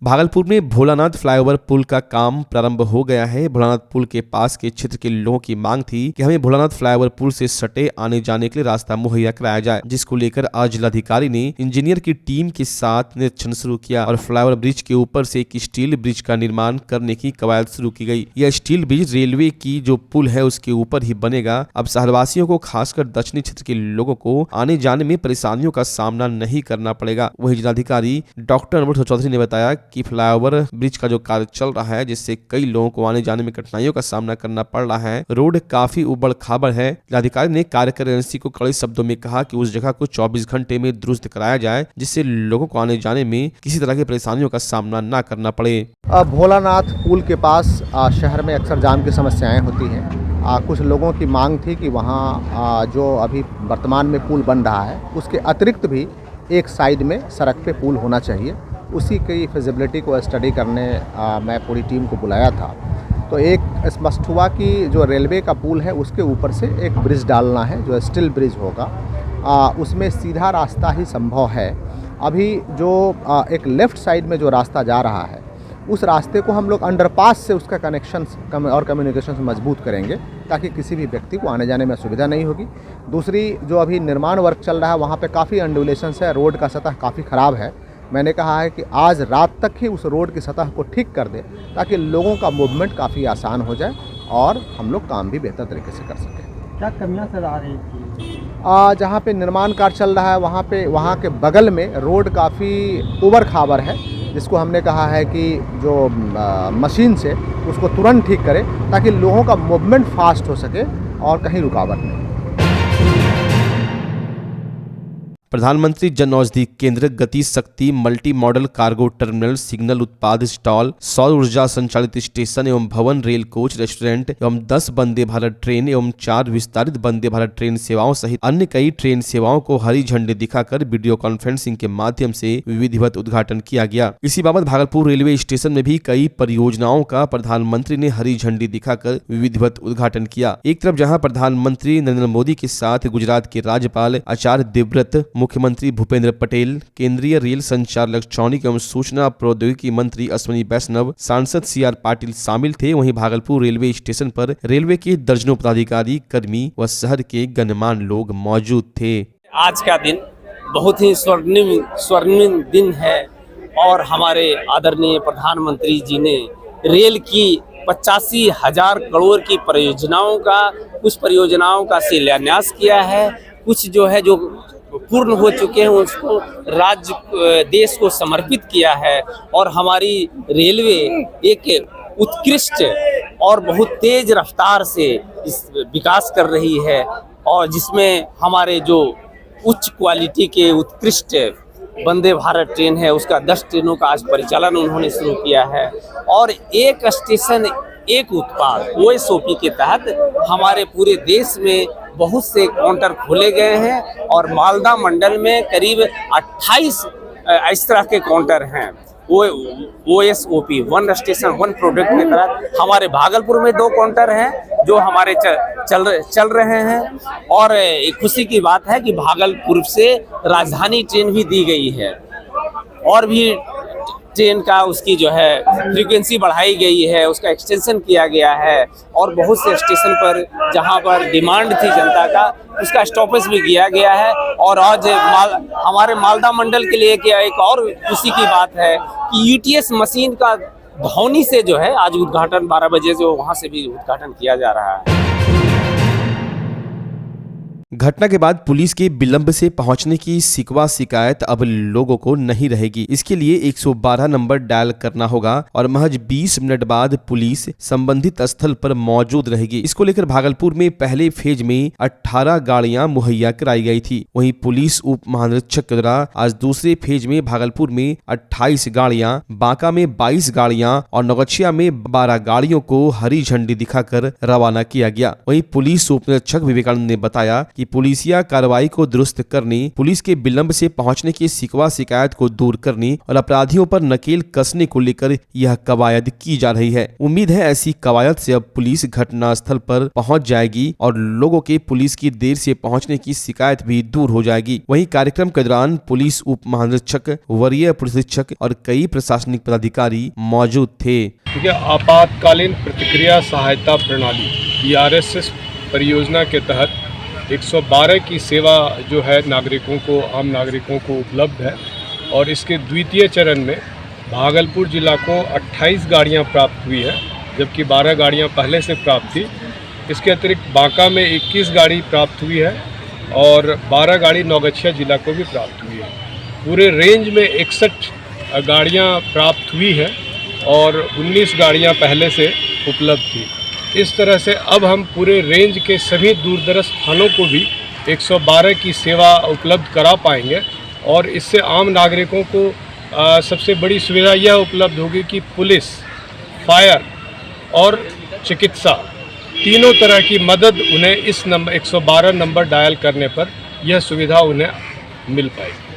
भागलपुर में भोलानाथ फ्लाईओवर पुल का काम प्रारंभ हो गया है। भोलानाथ पुल के पास के क्षेत्र के लोगों की मांग थी कि हमें भोलानाथ फ्लाईओवर पुल से सटे आने जाने के लिए रास्ता मुहैया कराया जाए, जिसको लेकर आज जिलाधिकारी ने इंजीनियर की टीम के साथ निरीक्षण शुरू किया और फ्लाईओवर ब्रिज के ऊपर से एक स्टील ब्रिज का निर्माण करने की कवायद शुरू की गई। यह स्टील ब्रिज रेलवे की जो पुल है उसके ऊपर ही बनेगा। अब शहरवासियों को, खासकर दक्षिणी क्षेत्र के लोगों को आने जाने में परेशानियों का सामना नहीं करना पड़ेगा। वही जिलाधिकारी डॉक्टर अनवर चौधरी ने बताया कि फ्लाईओवर ब्रिज का जो कार्य चल रहा है, जिससे कई लोगों को आने जाने में कठिनाइयों का सामना करना पड़ रहा है। रोड काफी उबड़ खाबड़ है। जिलाधिकारी ने कार्यकारी एजेंसी को कड़े शब्दों में कहा कि उस जगह को 24 घंटे में दुरुस्त कराया जाए, जिससे लोगों को आने जाने में किसी तरह की परेशानियों का सामना न करना पड़े। भोलानाथ पुल के पास शहर में अक्सर जाम की समस्याएं होती हैं। कुछ लोगों की मांग थी कि वहाँ जो अभी वर्तमान में पुल बन रहा है उसके अतिरिक्त भी एक साइड में सड़क पे पुल होना चाहिए। उसी की फिजिबिलिटी को स्टडी करने मैं पूरी टीम को बुलाया था। तो एक स्पष्ट हुआ कि जो रेलवे का पुल है उसके ऊपर से एक ब्रिज डालना है, जो स्टील ब्रिज होगा। उसमें सीधा रास्ता ही संभव है। अभी जो एक लेफ़्ट साइड में जो रास्ता जा रहा है उस रास्ते को हम लोग अंडरपास से उसका कनेक्शन और कम्युनिकेशन मजबूत करेंगे, ताकि किसी भी व्यक्ति को आने जाने में असुविधा नहीं होगी। दूसरी, जो अभी निर्माण वर्क चल रहा है वहाँ पे काफ़ी अंडुलेशंस है, रोड का सतह काफ़ी ख़राब है। मैंने कहा है कि आज रात तक ही उस रोड की सतह को ठीक कर दे, ताकि लोगों का मूवमेंट काफ़ी आसान हो जाए और हम लोग काम भी बेहतर तरीके से कर सकें। क्या कमियां सर आ रही थी? जहाँ पे निर्माण कार्य चल रहा है वहाँ के बगल में रोड काफ़ी उबड़ खाबड़ है, जिसको हमने कहा है कि जो मशीन से उसको तुरंत ठीक करें, ताकि लोगों का मूवमेंट फास्ट हो सके और कहीं रुकावट नहीं। प्रधानमंत्री जन औषधि केंद्र, गति शक्ति multi modal cargo terminal, signal उत्पाद स्टॉल, सौर ऊर्जा संचालित स्टेशन एवं भवन, रेल कोच, रेस्टोरेंट एवं 10 वंदे भारत ट्रेन एवं 4 विस्तारित वंदे भारत ट्रेन सेवाओं सहित अन्य कई ट्रेन सेवाओं को हरी झंडी दिखाकर वीडियो कॉन्फ्रेंसिंग के माध्यम से विधिवत उद्घाटन किया गया। इसी बाबत भागलपुर रेलवे स्टेशन में भी कई परियोजनाओं का प्रधानमंत्री ने हरी झंडी दिखाकर विधिवत उद्घाटन किया। एक तरफ जहाँ प्रधानमंत्री नरेंद्र मोदी के साथ गुजरात के राज्यपाल आचार्य देवव्रत, मुख्यमंत्री भूपेंद्र पटेल, केंद्रीय रेल संचार इलेक्ट्रॉनिक एवं सूचना प्रौद्योगिकी मंत्री अश्विनी वैष्णव, सांसद CR पाटिल शामिल थे। वहीं भागलपुर रेलवे स्टेशन पर रेलवे के दर्जनों पदाधिकारी, कर्मी व शहर के गणमान्य लोग मौजूद थे। आज का दिन बहुत ही स्वर्णिम दिन है और हमारे आदरणीय प्रधानमंत्री जी ने रेल की 85,000 करोड़ की कुछ परियोजनाओं का शिलान्यास किया है। कुछ जो पूर्ण हो चुके हैं उसको देश को समर्पित किया है। और हमारी रेलवे एक उत्कृष्ट और बहुत तेज रफ्तार से विकास कर रही है, और जिसमें हमारे जो उच्च क्वालिटी के उत्कृष्ट वंदे भारत ट्रेन है उसका 10 ट्रेनों का आज परिचालन उन्होंने शुरू किया है। और एक स्टेशन एक उत्पाद OSOP के तहत हमारे पूरे देश में बहुत से काउंटर खोले गए हैं और मालदा मंडल में करीब 28 इस तरह के काउंटर हैं। OSOP, one station one product के तहत हमारे भागलपुर में 2 काउंटर हैं जो हमारे चल रहे हैं। और खुशी की बात है कि भागलपुर से राजधानी ट्रेन भी दी गई है और भी ट्रेन का उसकी फ्रीक्वेंसी बढ़ाई गई है, उसका एक्सटेंशन किया गया है। और बहुत से स्टेशन पर जहां पर डिमांड थी जनता का, उसका स्टॉपेज भी किया गया है। और आज हमारे मालदा मंडल के लिए एक और खुशी की बात है कि UTS मशीन का धौनी से आज उद्घाटन 12 बजे से वहां से भी उद्घाटन किया जा रहा है। घटना के बाद पुलिस के विलंब से पहुंचने की शिकायत अब लोगों को नहीं रहेगी। इसके लिए 112 नंबर डायल करना होगा और महज 20 मिनट बाद पुलिस संबंधित स्थल पर मौजूद रहेगी। इसको लेकर भागलपुर में पहले फेज में 18 गाड़ियां मुहैया कराई गई थी। वहीं पुलिस उप महानिरीक्षक के द्वारा आज दूसरे फेज में भागलपुर में 28 गाड़ियां, बांका में 22 गाड़ियां और नौगछिया में 12 गाड़ियों को हरी झंडी दिखाकर रवाना किया गया। वहीं पुलिस उप निरीक्षक विवेकानंद ने बताया कि पुलिसिया कार्रवाई को दुरुस्त करने, पुलिस के विलंब से पहुंचने की शिकवा शिकायत को दूर करने और अपराधियों पर नकेल कसने को लेकर यह कवायद की जा रही है। उम्मीद है ऐसी कवायद से अब पुलिस घटना स्थल पर पहुंच जाएगी और लोगों के पुलिस की देर से पहुंचने की शिकायत भी दूर हो जाएगी। वहीं कार्यक्रम के दौरान पुलिस उप महानिरीक्षक, वरीय पुलिस अधीक्षक और कई प्रशासनिक पदाधिकारी मौजूद थे। देखिए, आपातकालीन प्रतिक्रिया सहायता प्रणाली BRSS परियोजना के तहत 112 की सेवा जो है नागरिकों को, आम नागरिकों को उपलब्ध है और इसके द्वितीय चरण में भागलपुर जिला को 28 गाड़ियां प्राप्त हुई है, जबकि 12 गाड़ियां पहले से प्राप्त थी। इसके अतिरिक्त बांका में 21 गाड़ी प्राप्त हुई है और 12 गाड़ी नौगछिया जिला को भी प्राप्त हुई है। पूरे रेंज में 61 गाड़ियां प्राप्त हुई है और 19 गाड़ियां पहले से उपलब्ध थी। इस तरह से अब हम पूरे रेंज के सभी दूरदराज स्थानों को भी 112 की सेवा उपलब्ध करा पाएंगे और इससे आम नागरिकों को सबसे बड़ी सुविधा यह उपलब्ध होगी कि पुलिस, फायर और चिकित्सा तीनों तरह की मदद उन्हें इस नंबर 112 नंबर डायल करने पर यह सुविधा उन्हें मिल पाएगी।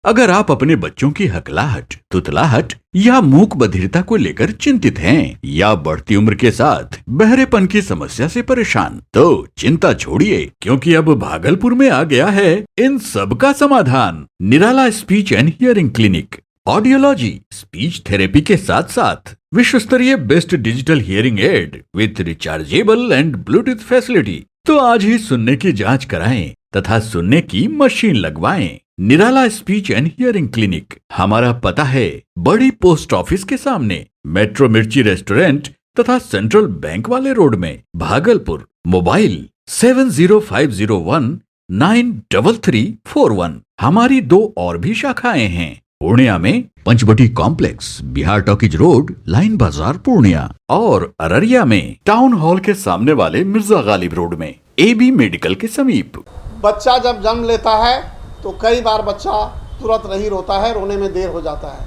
अगर आप अपने बच्चों की हकलाहट, तुतलाहट या मूक बधिरता को लेकर चिंतित हैं या बढ़ती उम्र के साथ बहरेपन की समस्या से परेशान, तो चिंता छोड़िए, क्योंकि अब भागलपुर में आ गया है इन सब का समाधान। Nirala speech and hearing clinic. Audiology, speech therapy के साथ साथ विश्व स्तरीय best digital hearing aid with rechargeable and Bluetooth facility. तो आज ही सुनने की जांच कराएं तथा सुनने की मशीन लगवाएं। निराला स्पीच एंड हियरिंग क्लिनिक। हमारा पता है बड़ी पोस्ट ऑफिस के सामने, मेट्रो मिर्ची रेस्टोरेंट तथा सेंट्रल बैंक वाले रोड में, भागलपुर। मोबाइल 7050193341। हमारी 2 और भी शाखाएं हैं, पूर्णिया में Panchvati complex, Bihar talkies road, Line Bazar Purnia, और अररिया में टाउन हॉल के सामने वाले मिर्जा गालिब रोड में, AB मेडिकल के समीप। बच्चा जब जन्म लेता है तो कई बार बच्चा तुरंत नहीं रोता है, रोने में देर हो जाता है।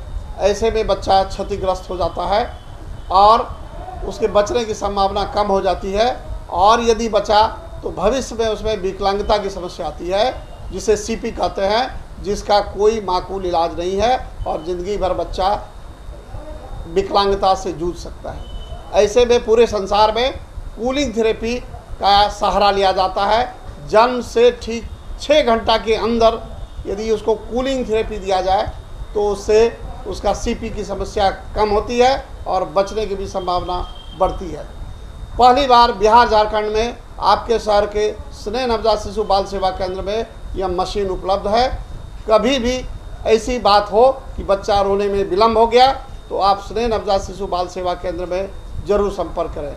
ऐसे में बच्चा क्षतिग्रस्त हो जाता है और उसके बचने की संभावना कम हो जाती है, और यदि बचा तो भविष्य में उसमें विकलांगता की समस्या आती है, जिसे CP कहते हैं, जिसका कोई माकूल इलाज नहीं है और ज़िंदगी भर बच्चा विकलांगता से जूझ सकता है। ऐसे में पूरे संसार में कूलिंग थेरेपी का सहारा लिया जाता है। जन्म से ठीक 6 घंटा के अंदर यदि उसको कूलिंग थेरेपी दिया जाए तो उससे उसका CP की समस्या कम होती है और बचने की भी संभावना बढ़ती है। पहली बार बिहार झारखंड में आपके शहर के स्नेह नवजात शिशु बाल सेवा केंद्र में यह मशीन उपलब्ध है। कभी भी ऐसी बात हो कि बच्चा रोने में विलम्ब हो गया तो आप स्नेह नवजात शिशु बाल सेवा केंद्र में जरूर संपर्क करें।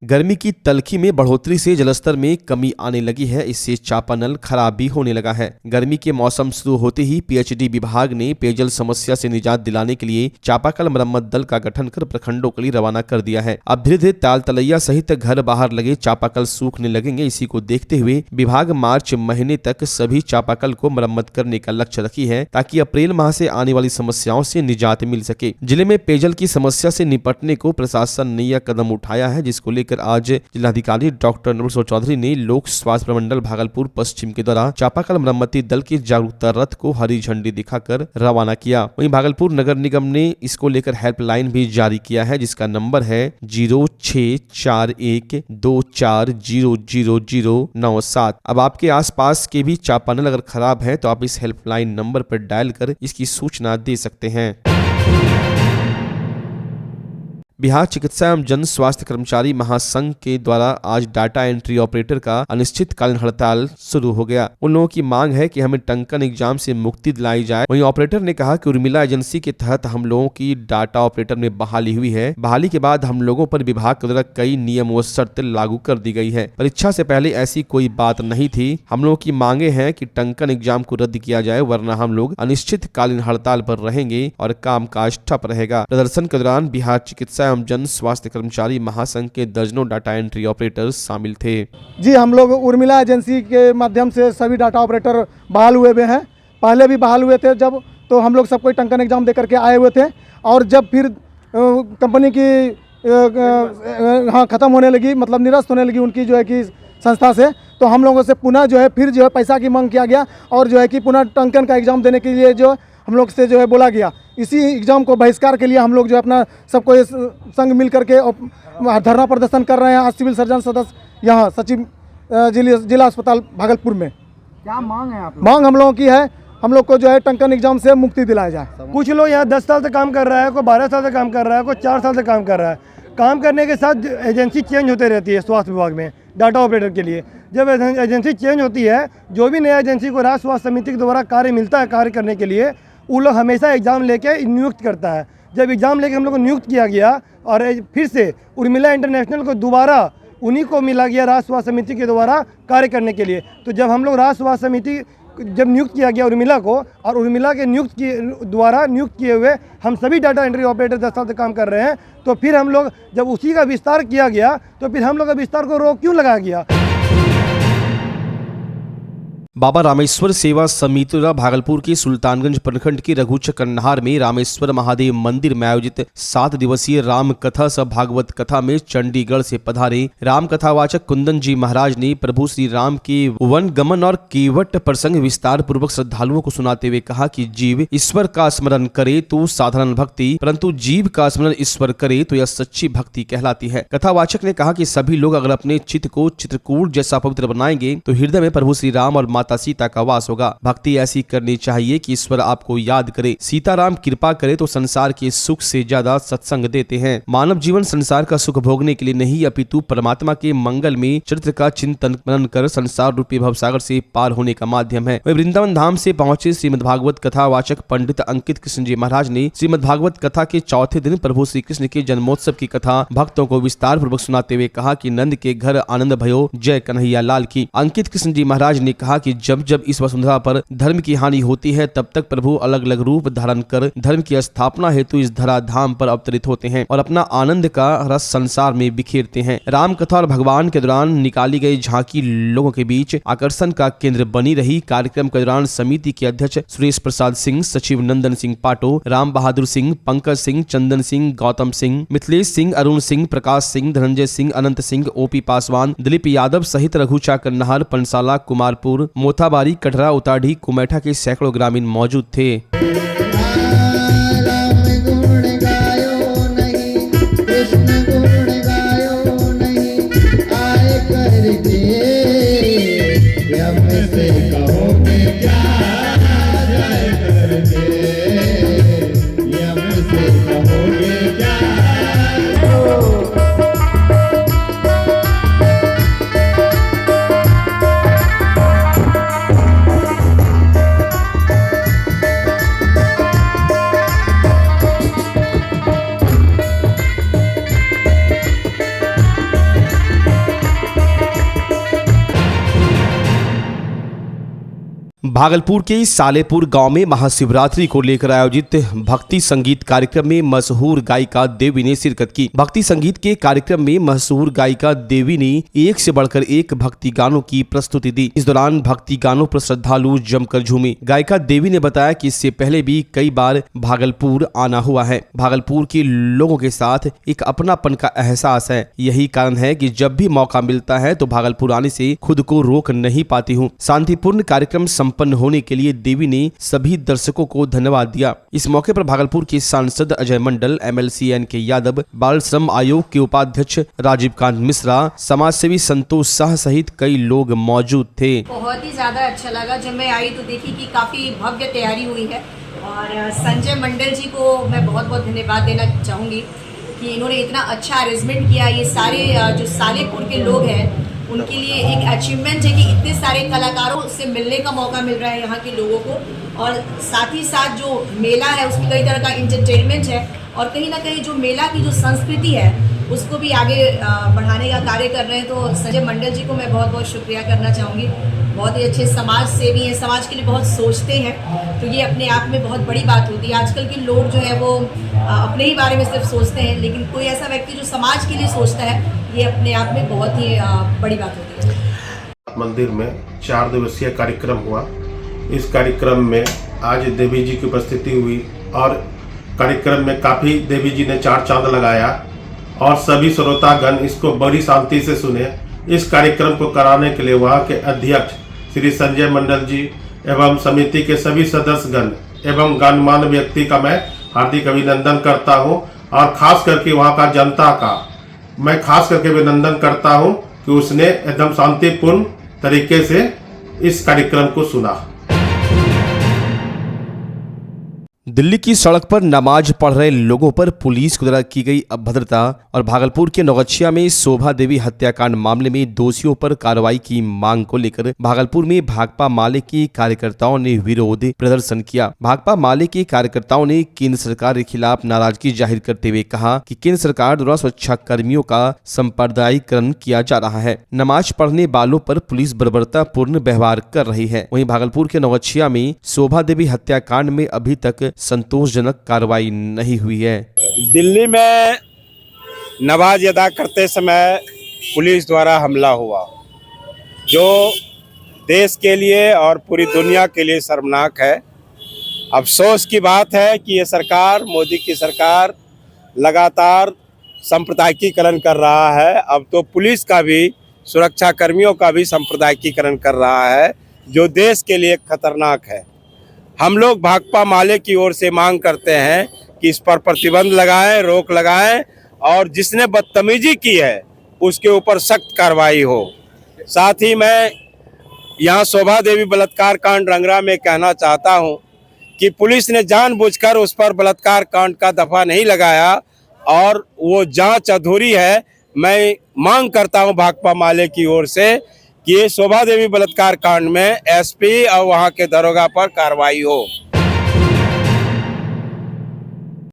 गर्मी की तलखी में बढ़ोतरी से जलस्तर में कमी आने लगी है, इससे चापानल खराब भी होने लगा है। गर्मी के मौसम शुरू होते ही PHD विभाग ने पेयजल समस्या से निजात दिलाने के लिए चापाकल मरम्मत दल का गठन कर प्रखंडों के लिए रवाना कर दिया है। अब धीरे धीरे ताल तलैया सहित घर बाहर लगे चापाकल सूखने लगेंगे। इसी को देखते हुए विभाग मार्च महीने तक सभी चापाकल को मरम्मत करने का लक्ष्य रखी है, ताकि अप्रैल माह से आने वाली समस्याओं से निजात मिल सके। जिले में पेयजल की समस्या से निपटने को प्रशासन ने यह कदम उठाया है, जिसको लेकर आज जिलाधिकारी डॉक्टर नवल चौधरी ने लोक स्वास्थ्य प्रमंडल भागलपुर पश्चिम के द्वारा चापाकल मरम्मती दल के जागरूकता रथ को हरी झंडी दिखाकर रवाना किया। वहीं भागलपुर नगर निगम ने इसको लेकर हेल्पलाइन भी जारी किया है, जिसका नंबर है 064124000097। अब आपके आसपास के भी चापानल अगर खराब है तो आप इस हेल्पलाइन नंबर पर डायल कर इसकी सूचना दे सकते हैं। बिहार चिकित्सा एवं जन स्वास्थ्य कर्मचारी महासंघ के द्वारा आज डाटा एंट्री ऑपरेटर का अनिश्चितकालीन हड़ताल शुरू हो गया। उन लोगों की मांग है कि हमें टंकन एग्जाम से मुक्ति दिलाई जाए। वहीं ऑपरेटर ने कहा कि उर्मिला एजेंसी के तहत हम लोगों की डाटा ऑपरेटर में बहाली हुई है। बहाली के बाद हम लोगों पर विभाग के द्वारा कई नियम व शर्तें लागू कर दी गई है। परीक्षा से पहले ऐसी कोई बात नहीं थी। हम लोगों की मांगे हैं कि टंकन एग्जाम को रद्द किया जाए, वरना हम लोग अनिश्चितकालीन हड़ताल पर रहेंगे और कामकाज ठप रहेगा। प्रदर्शन के दौरान बिहार चिकित्सा एवं जन स्वास्थ्य कर्मचारी महासंघ के दर्जनों डाटा एंट्री ऑपरेटर शामिल थे। जी, हम लोग उर्मिला एजेंसी के माध्यम से सभी डाटा ऑपरेटर बहाल हुए हैं। पहले भी बहाल हुए थे जब तो हम लोग सब कोई टंकन एग्ज़ाम दे करके आए हुए थे। और जब फिर कंपनी की ख़त्म होने लगी, मतलब निरस्त होने लगी उनकी जो है कि संस्था से, तो हम लोगों से पुनः जो है फिर जो है पैसा की मांग किया गया और जो है कि पुनः टंकन का एग्ज़ाम देने के लिए जो हम लोग से जो है बोला गया। इसी एग्ज़ाम को बहिष्कार के लिए हम लोग जो अपना सबको संग मिल करके धरना प्रदर्शन कर रहे हैं आज सिविल सर्जन सदस्य यहाँ सचिव जिला अस्पताल भागलपुर में। क्या मांग है आप मांग हम लोगों की है, हम लोग को जो है टंकन एग्ज़ाम से मुक्ति दिलाया जाए। कुछ लोग यहाँ 10 साल से काम कर रहा है, कोई 12 साल से काम कर रहा है, कोई 4 साल से काम कर रहा है। काम करने के साथ एजेंसी चेंज होते रहती है स्वास्थ्य विभाग में डाटा ऑपरेटर के लिए। जब एजेंसी चेंज होती है, जो भी नया एजेंसी को राज्य स्वास्थ्य समिति के द्वारा कार्य मिलता है कार्य करने के लिए, वो लोग हमेशा एग्ज़ाम लेके नियुक्त करता है। जब एग्ज़ाम लेके हम लोग को नियुक्त किया गया और फिर से उर्मिला इंटरनेशनल को दोबारा उन्हीं को मिला गया राज्य स्वास्थ्य समिति के द्वारा कार्य करने के लिए। तो जब हम लोग राज्य स्वास्थ्य समिति जब नियुक्त किया गया उर्मिला को, और उर्मिला के द्वारा नियुक्त किए हुए हम सभी डाटा एंट्री ऑपरेटर 10 साल से काम कर रहे हैं, तो फिर हम लोग जब उसी का विस्तार किया गया तो फिर हम लोग का विस्तार को रोक क्यों लगाया गया। बाबा रामेश्वर सेवा समिति द्वारा भागलपुर के सुल्तानगंज प्रखंड के रघुचक कन्हार में रामेश्वर महादेव मंदिर में आयोजित 7 दिवसीय राम कथा सह भागवत कथा में चंडीगढ़ से पधारे राम कथावाचक कुंदन जी महाराज ने प्रभु श्री राम के वन गमन और केवट प्रसंग विस्तार पूर्वक श्रद्धालुओं को सुनाते हुए कहा कि जीव ईश्वर का स्मरण करे तो साधारण भक्ति, परंतु जीव का स्मरण ईश्वर करे तो यह सच्ची भक्ति कहलाती है। कथावाचक ने कहा कि सभी लोग अगर अपने चित्त को चित्रकूट जैसा पवित्र बनाएंगे तो हृदय में प्रभु श्री राम और माता सीता का वास होगा। भक्ति ऐसी करनी चाहिए कि ईश्वर आपको याद करे, सीताराम कृपा करे तो संसार के सुख से ज्यादा सत्संग देते हैं। मानव जीवन संसार का सुख भोगने के लिए नहीं अपितु परमात्मा के मंगल में चरित्र का चिंतन मनन कर संसार रूपी भवसागर से पार होने का माध्यम है। वह वृंदावन धाम से पहुंचे श्रीमद् भागवत कथावाचक पंडित अंकित कृष्ण जी महाराज ने श्रीमद् भागवत कथा के चौथे दिन प्रभु श्री कृष्ण के जन्मोत्सव की कथा भक्तों को विस्तार पूर्वक सुनाते हुए कहा कि नंद के घर आनंद भयो जय कन्हैया लाल की। अंकित कृष्ण जी महाराज ने कहा कि जब इस वसुंधरा पर धर्म की हानि होती है तब तक प्रभु अलग अलग रूप धारण कर धर्म की स्थापना हेतु इस धरा धाम पर अवतरित होते हैं और अपना आनंद का रस संसार में बिखेरते हैं। राम कथा और भगवान के दौरान निकाली गई झांकी लोगों के बीच आकर्षण का केंद्र बनी रही। कार्यक्रम के दौरान समिति के अध्यक्ष सुरेश प्रसाद सिंह, सचिव नंदन सिंह पाटो, राम बहादुर सिंह, पंकज सिंह, चंदन सिंह, गौतम सिंह, मिथिलेश सिंह, अरुण सिंह, प्रकाश सिंह, धनंजय सिंह, अनंत सिंह, ओपी पासवान, दिलीप यादव सहित रघुचा कन्हार, पंसाला, कुमारपुर, मोथाबारी, कटरा, उताढ़ी, कुमेठा के सैकड़ों ग्रामीण मौजूद थे। भागलपुर के सालेपुर गांव में महाशिवरात्रि को लेकर आयोजित भक्ति संगीत कार्यक्रम में मशहूर गायिका देवी ने शिरकत की। भक्ति संगीत के कार्यक्रम में मशहूर गायिका देवी ने एक से बढ़कर एक भक्ति गानों की प्रस्तुति दी। इस दौरान भक्ति गानों पर श्रद्धालु जमकर झूमे। गायिका देवी ने बताया कि इससे पहले भी कई बार भागलपुर आना हुआ है। भागलपुर के लोगों के साथ एक अपनापन का एहसास है। यही कारण है कि जब भी मौका मिलता है तो भागलपुर आने से खुद को रोक नहीं पाती हूँ। शांतिपूर्ण कार्यक्रम संपन्न होने के लिए देवी ने सभी दर्शकों को धन्यवाद दिया। इस मौके पर भागलपुर के सांसद अजय मंडल, MLC NK यादव, बाल श्रम आयोग के उपाध्यक्ष राजीव कांत मिश्रा, समाज सेवी संतोष शाह सहित कई लोग मौजूद थे। बहुत ही ज्यादा अच्छा लगा। जब मैं आई तो देखी कि काफी भव्य तैयारी हुई है और संजय मंडल जी को मैं बहुत बहुत धन्यवाद देना चाहूंगी कि इन्होंने इतना अच्छा अरेंजमेंट किया। ये सारे जो सालेपुर के लोग हैं उनके लिए एक अचीवमेंट है कि इतने सारे कलाकारों से मिलने का मौका मिल रहा है यहाँ के लोगों को, और साथ ही साथ जो मेला है उसकी कई तरह का इंटरटेनमेंट है और कहीं ना कहीं जो मेला की जो संस्कृति है उसको भी आगे बढ़ाने का कार्य कर रहे हैं। तो संजय मंडल जी को मैं बहुत बहुत शुक्रिया करना चाहूँगी। बहुत ही अच्छे समाज सेवी हैं, समाज के लिए बहुत सोचते हैं, तो ये अपने आप में बहुत बड़ी बात होती है। आजकल के लोग जो है वो अपने ही बारे में सिर्फ सोचते हैं, लेकिन कोई ऐसा व्यक्ति जो समाज के लिए सोचता है ये अपने आप में बहुत ही बड़ी बात होती है। मंदिर में 4 दिवसीय कार्यक्रम हुआ। इस कार्यक्रम में आज देवी जी की उपस्थिति हुई और कार्यक्रम में काफ़ी देवी जी ने चार चांद लगाया और सभी श्रोतागण इसको बड़ी शांति से सुने। इस कार्यक्रम को कराने के लिए वहाँ के अध्यक्ष श्री संजय मंडल जी एवं समिति के सभी सदस्यगण एवं गणमान्य व्यक्ति का मैं हार्दिक अभिनंदन करता हूँ और खास करके वहाँ का जनता का मैं खास करके अभिनंदन करता हूँ कि उसने एकदम शांतिपूर्ण तरीके से इस कार्यक्रम को सुना। दिल्ली की सड़क पर नमाज पढ़ रहे लोगों पर पुलिस द्वारा की गई अभद्रता और भागलपुर के नौगछिया में शोभा देवी हत्याकांड मामले में दोषियों पर कार्रवाई की मांग को लेकर भागलपुर में भाकपा माले के कार्यकर्ताओं ने विरोध प्रदर्शन किया। भाकपा माले के कार्यकर्ताओं ने केंद्र सरकार के खिलाफ नाराजगी जाहिर करते हुए कहा कि केंद्र सरकार द्वारा सुरक्षा कर्मियों का सांप्रदायिकरण किया जा रहा है, नमाज पढ़ने वालों पर पुलिस बर्बरतापूर्ण व्यवहार कर रही है। वहीं भागलपुर के नौगछिया में शोभा देवी हत्याकांड में अभी तक संतोषजनक कार्रवाई नहीं हुई है। दिल्ली में नमाज अदा करते समय पुलिस द्वारा हमला हुआ, जो देश के लिए और पूरी दुनिया के लिए शर्मनाक है। अफसोस की बात है कि ये सरकार, मोदी की सरकार लगातार सांप्रदायिकीकरण कर रहा है। अब तो पुलिस का भी, सुरक्षा कर्मियों का भी सांप्रदायिकीकरण कर रहा है, जो देश के लिए खतरनाक है। हम लोग भाकपा माले की ओर से मांग करते हैं कि इस पर प्रतिबंध लगाएं, रोक लगाएं और जिसने बदतमीजी की है उसके ऊपर सख्त कार्रवाई हो। साथ ही मैं यहाँ शोभा देवी बलात्कार कांड रंगरा में कहना चाहता हूँ कि पुलिस ने जानबूझकर उस पर बलात्कार कांड का दफा नहीं लगाया और वो जांच अधूरी है। मैं मांग करता हूँ भाकपा माले की ओर से कि ये शोभा देवी बलात्कार कांड में एसपी और वहाँ के दरोगा पर कार्रवाई हो।